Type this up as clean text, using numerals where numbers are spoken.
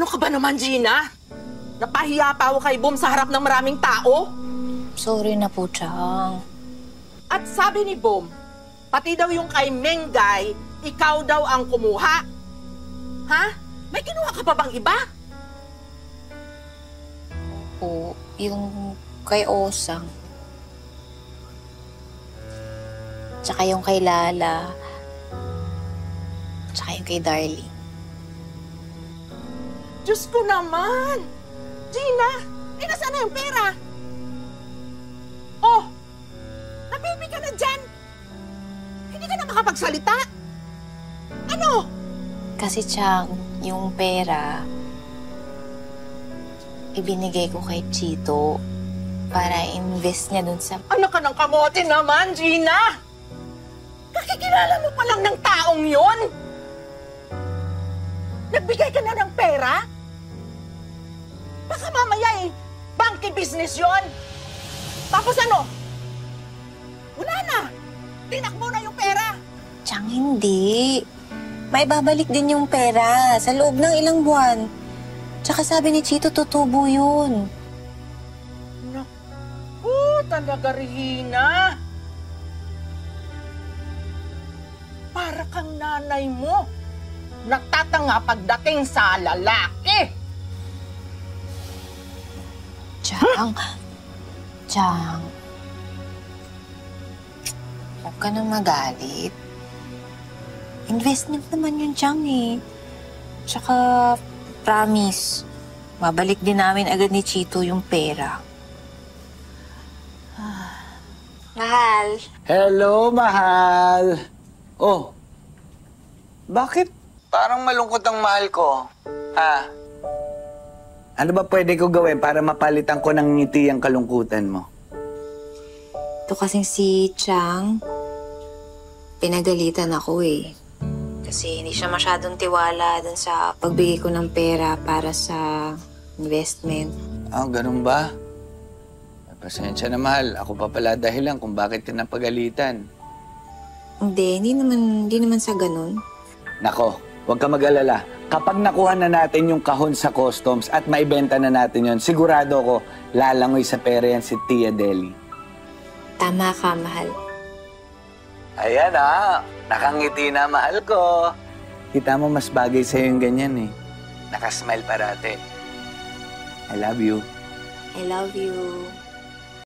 Ano ka ba naman, Gina? Napahiya pa ako kay Boom sa harap ng maraming tao. Sorry na po, Chang. At sabi ni Boom, pati daw yung kay Mengay, ikaw daw ang kumuha. Ha? May kinuha ka pa bang iba? Po, yung kay Osang. Tsaka yung kay Lala. Tsaka yung kay Darling. Diyos ko naman! Gina, nasaan na yung pera? Oh, nabibi ka na dyan! Hindi ka na makapagsalita? Ano? Kasi, Chang, yung pera, ibinigay ko kay Chito para invest niya dun sa... Ano ka ng kamote naman, Gina? Kakikilala mo pa lang ng taong yon? Nagbigay ka na ng pera? Baka mamaya banky business yon. Tapos ano? Wala na. Tinakbo na yung pera. Chang, hindi. May babalik din yung pera sa loob ng ilang buwan. Tsaka sabi ni Chito, tutubo yun. Naku, talaga, Regina. Para kang nanay mo. Nagtatanga pagdating sa lalaki. Chang. Chang. Huwag ka nang magalit. Investment naman yun, Chang, eh. Tsaka, promise, babalik din namin agad ni Chito yung pera. Mahal. Hello, mahal. Oh, bakit parang malungkot ang mahal ko? Ha? Ano ba pwede ko gawin para mapalitan ko ng ngiti ang kalungkutan mo? Ito kasing si Chang, pinagalitan ako eh. Kasi hindi siya masyadong tiwala dun sa pagbigay ko ng pera para sa investment. Ah, ganun ba? Pasensya na, mahal. Ako pa pala dahilan kung bakit ka napagalitan. Hindi naman sa ganun. Nako, huwag ka mag-alala. Kapag nakuha na natin yung kahon sa customs at maibenta na natin yon, sigurado ko lalangoy sa pera yan si Tia Deli. Tama ka, mahal. Ayan nakangiti na, mahal ko. Kita mo, mas bagay sa'yo yung ganyan eh. Nakasmile parate. I love you. I love you.